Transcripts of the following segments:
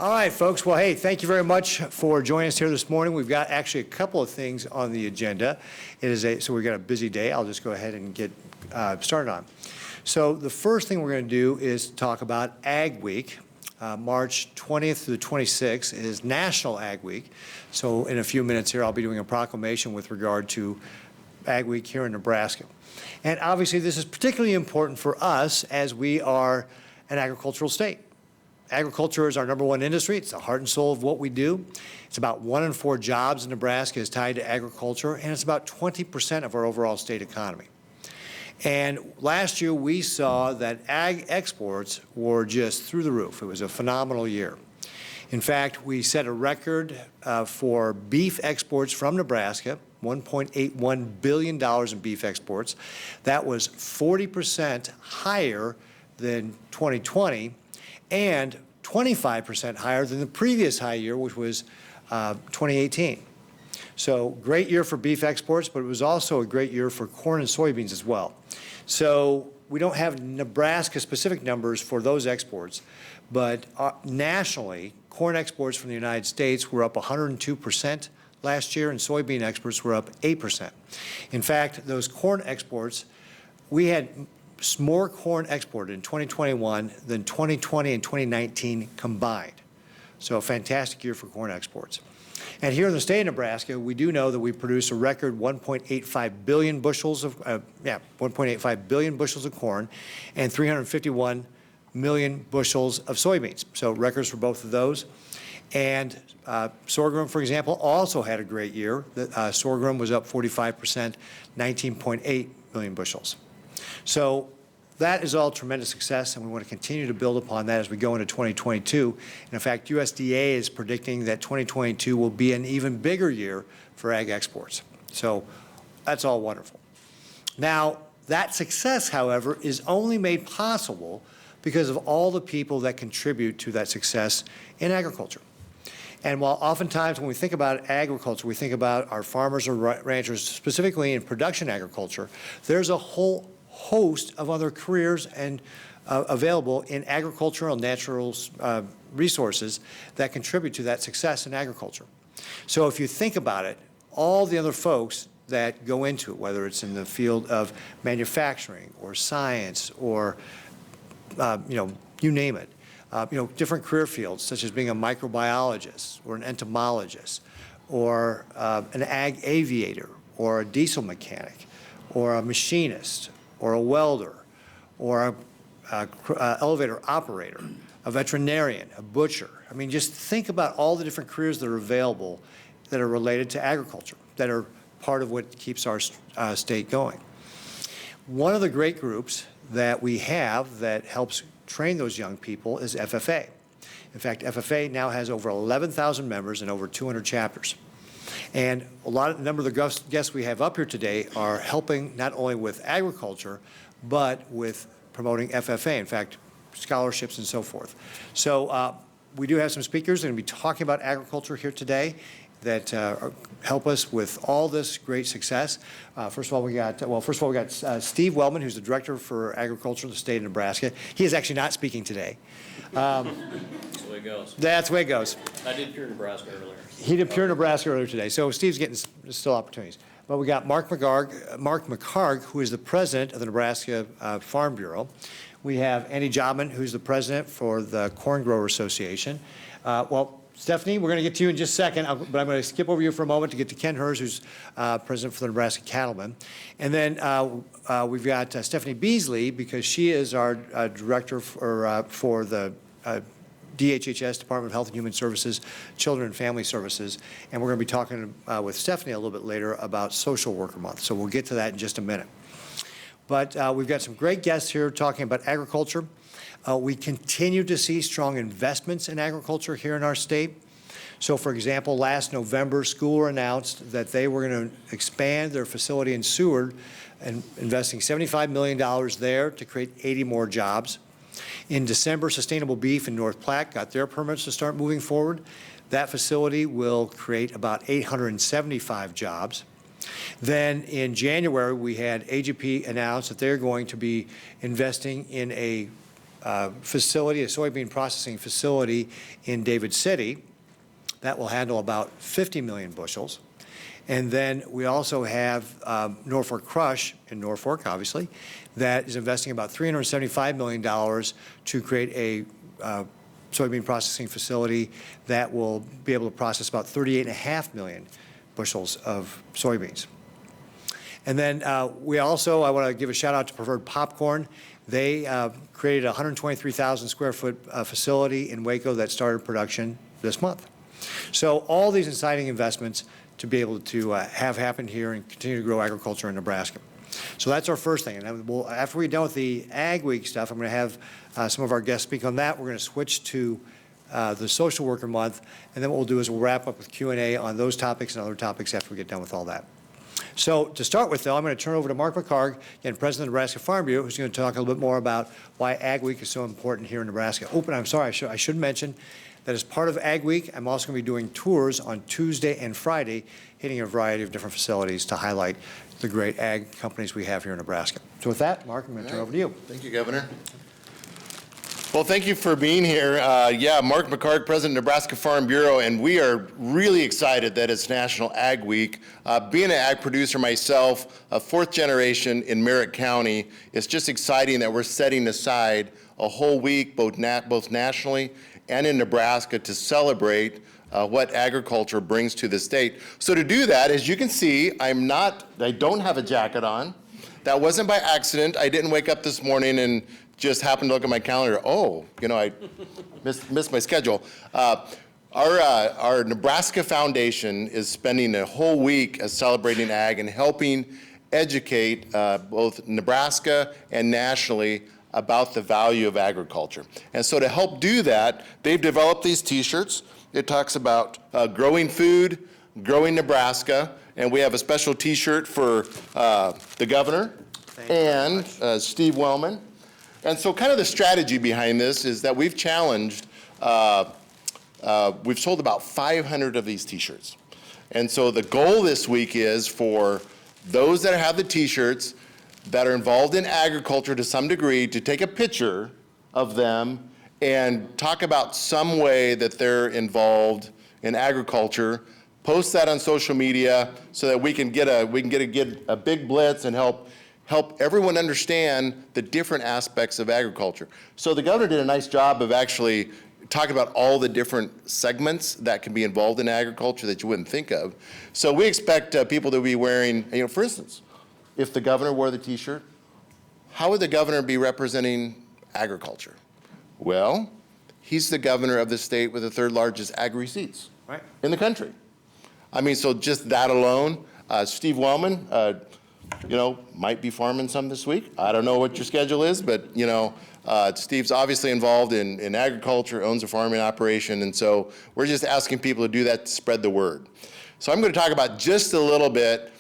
All right, folks. Well, hey, thank you very much for joining us here this morning. We've got actually a couple of things on the agenda. So we've got a busy day. I'll just go ahead and get started on. So the first thing we're going to do is talk about Ag Week. March 20th through the 26th is National Ag Week. So in a few minutes here, I'll be doing a proclamation with regard to Ag Week here in Nebraska. And obviously, this is particularly important for us as we are an agricultural state. Agriculture is our #1 industry. It's the heart and soul of what we do. It's about 1 in 4 jobs in Nebraska is tied to agriculture, and it's about 20% of our overall state economy. And last year, we saw that ag exports were just through the roof. It was a phenomenal year. In fact, we set a record for beef exports from Nebraska, $1.81 billion in beef exports. That was 40% higher than 2020 and 25% higher than the previous high year, which was 2018. So great year for beef exports, but it was also a great year for corn and soybeans as well. So we don't have Nebraska-specific numbers for those exports, but nationally, corn exports from the United States were up 102% last year, and soybean exports were up 8%. In fact, those corn exports, we had more corn exported in 2021 than 2020 and 2019 combined. So a fantastic year for corn exports. And here in the state of Nebraska, we do know that we produce a record 1.85 billion bushels of 1.85 billion bushels of corn and 351 million bushels of soybeans. So records for both of those. And sorghum, for example, also had a great year. Sorghum was up 45%, 19.8 million bushels. So that is all tremendous success, and we want to continue to build upon that as we go into 2022. And in fact, USDA is predicting that 2022 will be an even bigger year for ag exports. So that's all wonderful. Now, that success, however, is only made possible because of all the people that contribute to that success in agriculture. And while oftentimes when we think about agriculture, we think about our farmers or ranchers, specifically in production agriculture, there's a whole host of other careers and available in agricultural and natural resources that contribute to that success in agriculture. So if you think about it, all the other folks that go into it, whether it's in the field of manufacturing or science or you name it, different career fields such as being a microbiologist or an entomologist or an ag aviator or a diesel mechanic or a machinist or a welder or a elevator operator, a veterinarian, a butcher. I mean, just think about all the different careers that are available that are related to agriculture, that are part of what keeps our state going. One of the great groups that we have that helps train those young people is FFA. In fact, FFA now has over 11,000 members and over 200 chapters. And a number of the guests we have up here today are helping not only with agriculture, but with promoting FFA, in fact, scholarships and so forth. So we do have some speakers that are going to be talking about agriculture here today that help us with all this great success. First of all, we got Steve Wellman, who's the Director for Agriculture in the state of Nebraska. He is actually not speaking today. That's the way it goes. That's the way it goes. I did Pure Nebraska earlier. He did Pure Nebraska earlier today. So Steve's getting still opportunities. But we got Mark McCarg, who is the president of the Nebraska Farm Bureau. We have Andy Jobman, who's the president for the Corn Growers Association. Stephanie, we're going to get to you in just a second, but I'm going to skip over you for a moment to get to Ken Hers, who's president for the Nebraska Cattlemen. And then we've got Stephanie Beasley, because she is our director for the DHHS, Department of Health and Human Services, Children and Family Services. And we're going to be talking with Stephanie a little bit later about Social Worker Month. So we'll get to that in just a minute. But we've got some great guests here talking about agriculture. We continue to see strong investments in agriculture here in our state. So, for example, last November, Schooler announced that they were going to expand their facility in Seward and investing $75 million there to create 80 more jobs. In December, Sustainable Beef in North Platte got their permits to start moving forward. That facility will create about 875 jobs. Then in January, we had AGP announce that they're going to be investing in a facility, a soybean processing facility in David City that will handle about 50 million bushels. And then we also have Norfolk Crush in Norfolk, obviously, that is investing about $375 million to create a soybean processing facility that will be able to process about 38.5 million bushels of soybeans. And then I want to give a shout out to Preferred Popcorn. They created a 123,000 square foot facility in Waco that started production this month. So all these exciting investments to be able to have happen here and continue to grow agriculture in Nebraska. So that's our first thing. And then after we're done with the Ag Week stuff, I'm going to have some of our guests speak on that. We're going to switch to the Social Worker Month, and then what we'll do is we'll wrap up with Q&A on those topics and other topics after we get done with all that. So to start with, though, I'm going to turn over to Mark McCarthy, again, President of the Nebraska Farm Bureau, who's going to talk a little bit more about why Ag Week is so important here in Nebraska. Oh, but I'm sorry, I should mention that as part of Ag Week, I'm also going to be doing tours on Tuesday and Friday, hitting a variety of different facilities to highlight the great ag companies we have here in Nebraska. So with that, Mark, I'm going to turn it over to you. Thank you, Governor. Well, thank you for being here. Mark McCarthy, President of Nebraska Farm Bureau, and we are really excited that it's National Ag Week. Being an ag producer myself, a fourth generation in Merritt County, it's just exciting that we're setting aside a whole week, both nationally and in Nebraska, to celebrate what agriculture brings to the state. So to do that, as you can see, I don't have a jacket on. That wasn't by accident. I didn't wake up this morning and just happened to look at my calendar. Oh, I missed my schedule. Our Nebraska Foundation is spending a whole week celebrating ag and helping educate both Nebraska and nationally about the value of agriculture. And so to help do that, they've developed these t-shirts. It talks about growing food, growing Nebraska, and we have a special t-shirt for the governor and Steve Wellman. And so kind of the strategy behind this is that we've challenged, we've sold about 500 of these t-shirts. And so the goal this week is for those that have the t-shirts that are involved in agriculture to some degree to take a picture of them and talk about some way that they're involved in agriculture, post that on social media so that we can get a big blitz and help everyone understand the different aspects of agriculture. So the governor did a nice job of actually talking about all the different segments that can be involved in agriculture that you wouldn't think of. So we expect people to be wearing, for instance, if the governor wore the t-shirt, how would the governor be representing agriculture? Well, he's the governor of the state with the third largest ag receipts in the country. So just that alone, Steve Wellman, might be farming some this week. I don't know what your schedule is, but Steve's obviously involved in agriculture, owns a farming operation, and so we're just asking people to do that to spread the word. So I'm going to talk about just a little bit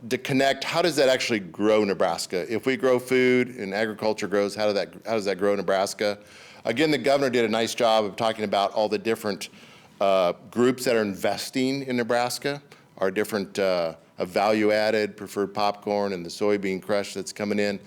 to connect, how does that actually grow Nebraska? If we grow food and agriculture grows, how does that grow Nebraska? Again, the governor did a nice job of talking about all the different groups that are investing in Nebraska, our different value-added, preferred popcorn, and the soybean crush that's coming in.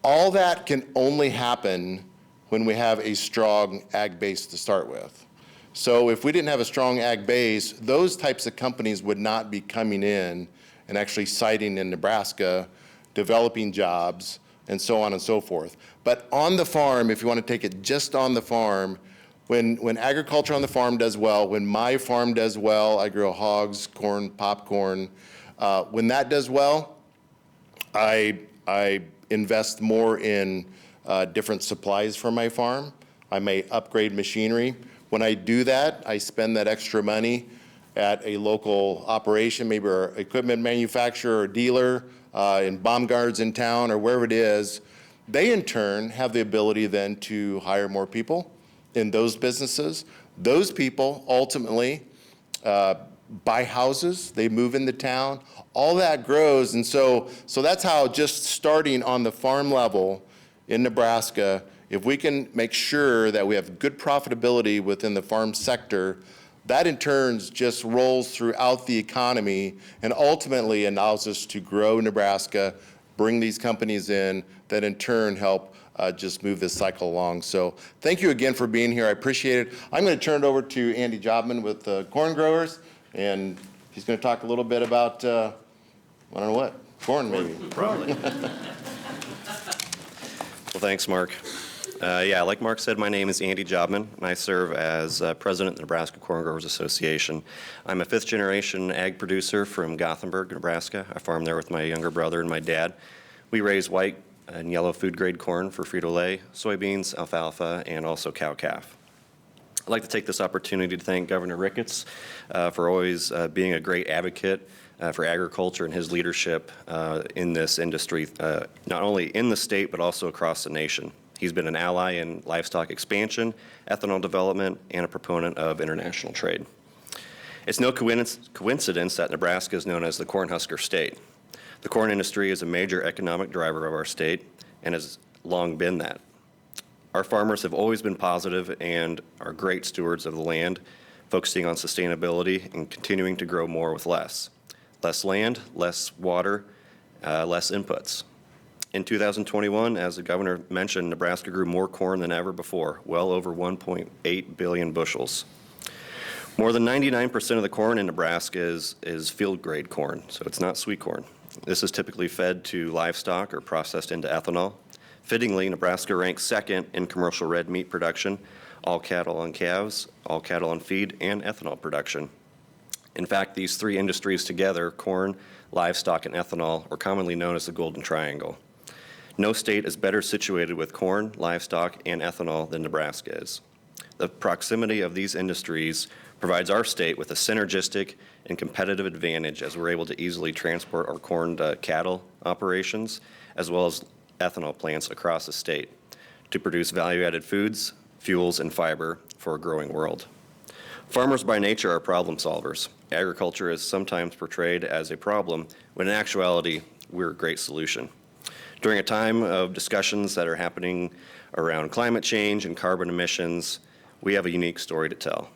All that can only happen when we have a strong ag base to start with. So if we didn't have a strong ag base, those types of companies would not be coming in and actually siting in Nebraska, developing jobs, and so on and so forth. But on the farm, if you want to take it just on the farm, when agriculture on the farm does well, when my farm does well, I grow hogs, corn, popcorn, when that does well, I invest more in different supplies for my farm. I may upgrade machinery. When I do that, I spend that extra money at a local operation, maybe our equipment manufacturer or dealer in Baumgart's in town or wherever it is. They in turn have the ability then to hire more people in those businesses. Those people ultimately buy houses, they move into town, all that grows. And so that's how, just starting on the farm level in Nebraska, if we can make sure that we have good profitability within the farm sector, that in turn just rolls throughout the economy and ultimately allows us to grow Nebraska, bring these companies in that in turn help just move this cycle along. So thank you again for being here. I appreciate it. I'm going to turn it over to Andy Jobman with the Corn Growers, and he's going to talk a little bit about, I don't know what, corn maybe. Probably. Well, thanks, Mark. Yeah, like Mark said, my name is Andy Jobman, and I serve as president of the Nebraska Corn Growers Association. I'm a fifth-generation ag producer from Gothenburg, Nebraska. I farm there with my younger brother and my dad. We raise white and yellow food-grade corn for Frito-Lay, soybeans, alfalfa, and also cow-calf. I'd like to take this opportunity to thank Governor Ricketts for always being a great advocate for agriculture and his leadership in this industry, not only in the state but also across the nation. He's been an ally in livestock expansion, ethanol development, and a proponent of international trade. It's no coincidence that Nebraska is known as the Cornhusker State. The corn industry is a major economic driver of our state and has long been that. Our farmers have always been positive and are great stewards of the land, focusing on sustainability and continuing to grow more with less. Less land, less water, less inputs. In 2021, as the governor mentioned, Nebraska grew more corn than ever before, well over 1.8 billion bushels. More than 99% of the corn in Nebraska is field-grade corn, so it's not sweet corn. This is typically fed to livestock or processed into ethanol. Fittingly, Nebraska ranks second in commercial red meat production, all cattle on calves, all cattle on feed, and ethanol production. In fact, these three industries together, corn, livestock, and ethanol, are commonly known as the Golden Triangle. No state is better situated with corn, livestock, and ethanol than Nebraska is. The proximity of these industries provides our state with a synergistic and competitive advantage as we're able to easily transport our corn to cattle operations as well as ethanol plants across the state to produce value-added foods, fuels, and fiber for a growing world. Farmers by nature are problem solvers. Agriculture is sometimes portrayed as a problem when in actuality we're a great solution. During a time of discussions that are happening around climate change and carbon emissions, we have a unique story to tell.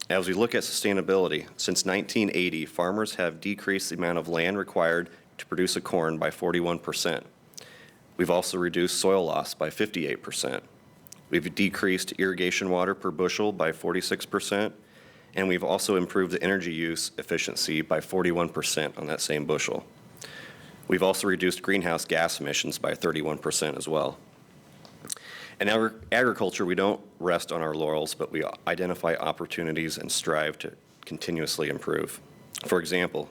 As we look at sustainability, since 1980, farmers have decreased the amount of land required to produce a corn by 41%. We've also reduced soil loss by 58%. We've decreased irrigation water per bushel by 46%, and we've also improved the energy use efficiency by 41% on that same bushel. We've also reduced greenhouse gas emissions by 31% as well. In agriculture, we don't rest on our laurels, but we identify opportunities and strive to continuously improve. For example,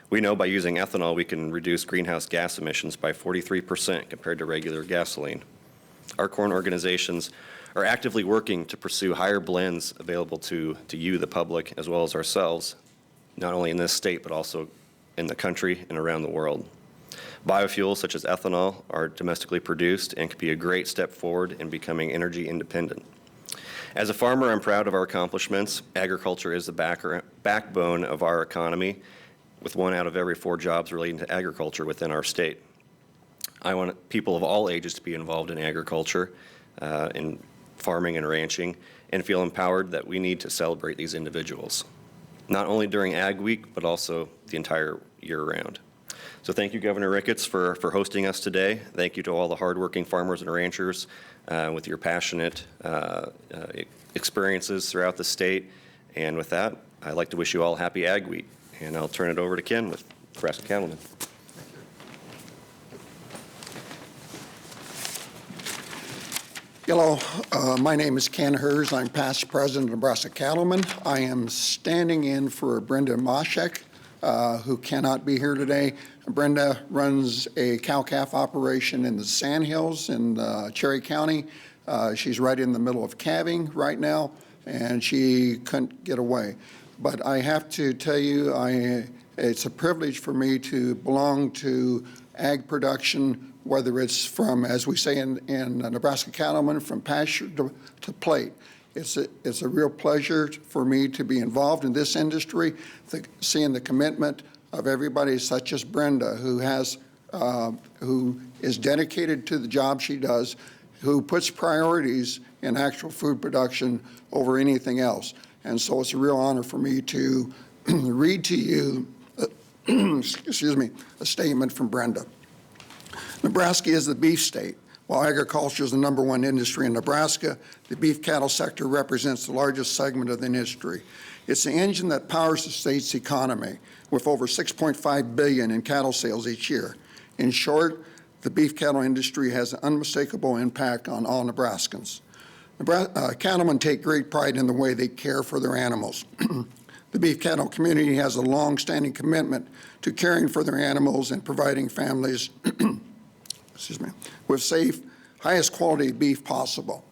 we know by using ethanol we can reduce greenhouse gas emissions by 43% compared to regular gasoline. Our corn organizations are actively working to pursue higher blends available to you, the public, as well as ourselves, not only in this state but also in the country and around the world. Biofuels such as ethanol are domestically produced and can be a great step forward in becoming energy independent. As a farmer, I'm proud of our accomplishments. Agriculture is the backbone of our economy, with 1 out of every 4 jobs relating to agriculture within our state. I want people of all ages to be involved in agriculture, in farming and ranching, and feel empowered that we need to celebrate these individuals, not only during Ag Week, but also the entire year round. So thank you, Governor Ricketts, for hosting us today. Thank you to all the hardworking farmers and ranchers with your passionate experiences throughout the state. And with that, I'd like to wish you all happy Ag Week. And I'll turn it over to Ken with Nebraska Cattlemen. Hello, my name is Ken Hers. I'm past president of Nebraska Cattlemen. I am standing in for Brenda Moshek, who cannot be here today. Brenda runs a cow-calf operation in the Sandhills in Cherry County. She's right in the middle of calving right now, and she couldn't get away. But I have to tell you, it's a privilege for me to belong to ag production, whether it's from, as we say in Nebraska Cattlemen, from pasture to plate. It's a real pleasure for me to be involved in this industry, seeing the commitment of everybody such as Brenda, who is dedicated to the job she does, who puts priorities in actual food production over anything else. And so it's a real honor for me to read to you, excuse me, a statement from Brenda. Nebraska is the beef state. While agriculture is the #1 industry in Nebraska, the beef cattle sector represents the largest segment of the industry. It's the engine that powers the state's economy, with over $6.5 billion in cattle sales each year. In short, the beef cattle industry has an unmistakable impact on all Nebraskans. Cattlemen take great pride in the way they care for their animals. The beef cattle community has a long-standing commitment to caring for their animals and providing families with safe, highest quality beef possible.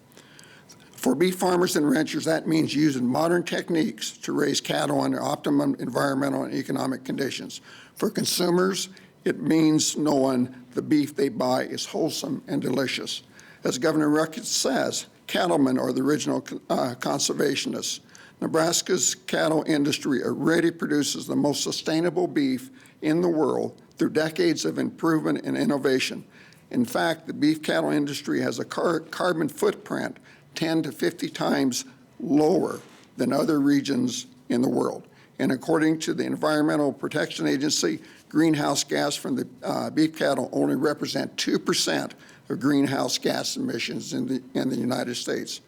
For beef farmers and ranchers, that means using modern techniques to raise cattle under optimum environmental and economic conditions. For consumers, it means knowing the beef they buy is wholesome and delicious. As Governor Ricketts says, cattlemen are the original conservationists. Nebraska's cattle industry already produces the most sustainable beef in the world through decades of improvement and innovation. In fact, the beef cattle industry has a carbon footprint 10 to 50 times lower than other regions in the world. And according to the Environmental Protection Agency, greenhouse gas from the beef cattle only represent 2% of greenhouse gas emissions in the United States.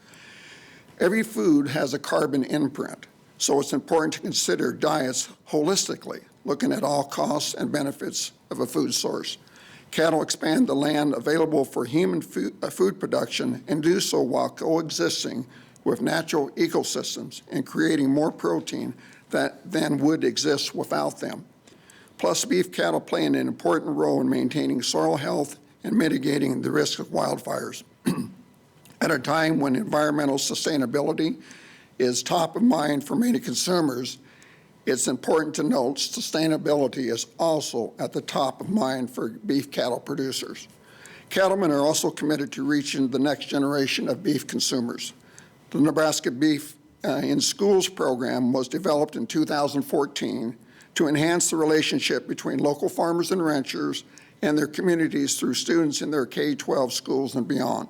Every food has a carbon imprint, so it's important to consider diets holistically, looking at all costs and benefits of a food source. Cattle expand the land available for human food production and do so while coexisting with natural ecosystems and creating more protein than would exist without them. Plus, beef cattle play an important role in maintaining soil health and mitigating the risk of wildfires. At a time when environmental sustainability is top of mind for many consumers, it's important to note sustainability is also at the top of mind for beef cattle producers. Cattlemen are also committed to reaching the next generation of beef consumers. The Nebraska Beef in Schools program was developed in 2014 to enhance the relationship between local farmers and ranchers and their communities through students in their K-12 schools and beyond.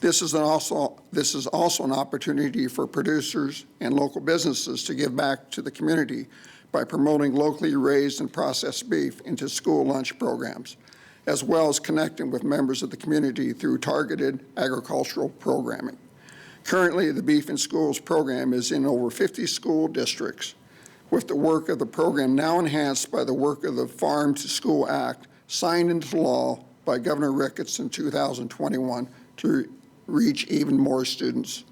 This is also an opportunity for producers and local businesses to give back to the community by promoting locally raised and processed beef into school lunch programs, as well as connecting with members of the community through targeted agricultural programming. Currently, the Beef in Schools program is in over 50 school districts, with the work of the program now enhanced by the work of the Farm to School Act signed into law by Governor Ricketts in 2021 to reach even more students.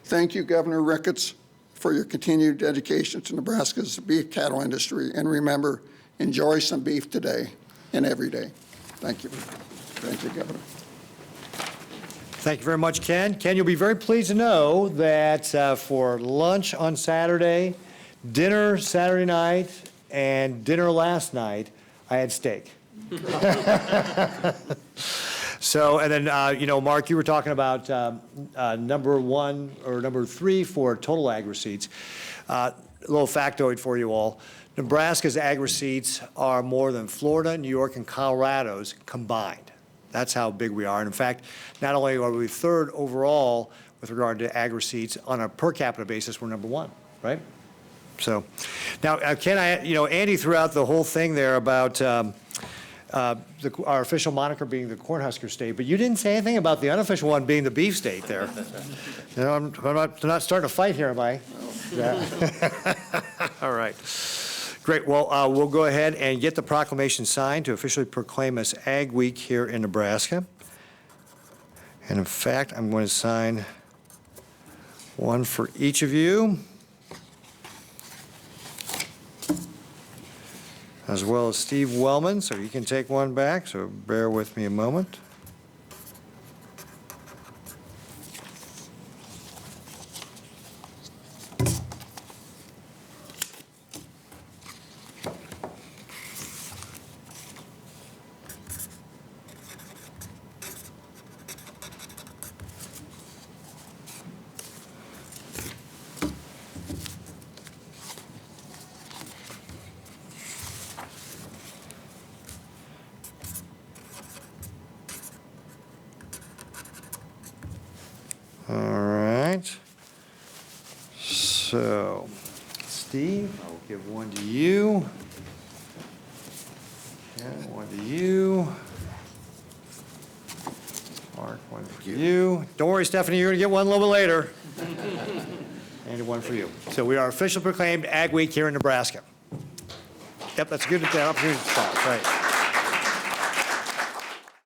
Thank you, Governor Ricketts, for your continued dedication to Nebraska's beef cattle industry. And remember, enjoy some beef today and every day. Thank you. Thank you, Governor. Thank you very much, Ken. Ken, you'll be very pleased to know that for lunch on Saturday, dinner Saturday night, and dinner last night, I had steak. So, and then, you know, Mark, you were talking about #1 or #3 for total ag receipts. A little factoid for you all. Nebraska's ag receipts are more than Florida, New York, and Colorado's combined. That's how big we are. And in fact, not only are we 3rd overall with regard to ag receipts, on a per capita basis, we're #1, right? So, now, Ken, you know, Andy threw out the whole thing there about our official moniker being the Cornhusker State, but you didn't say anything about the unofficial one being the beef state there. You know, I'm not starting a fight here, am I? Yeah. All right. Great. Well, we'll go ahead and get the proclamation signed to officially proclaim us Ag Week here in Nebraska. And in fact, I'm going to sign one for each of you, as well as Steve Wellman, so you can take one back, so bear with me a moment. All right. So, Steve, I'll give one to you. Yeah, one to you. One for you. Don't worry, Stephanie, you're going to get one a little bit later. And one for you. So we are officially proclaimed Ag Week here in Nebraska. Yep, that's a good opportunity to start, right.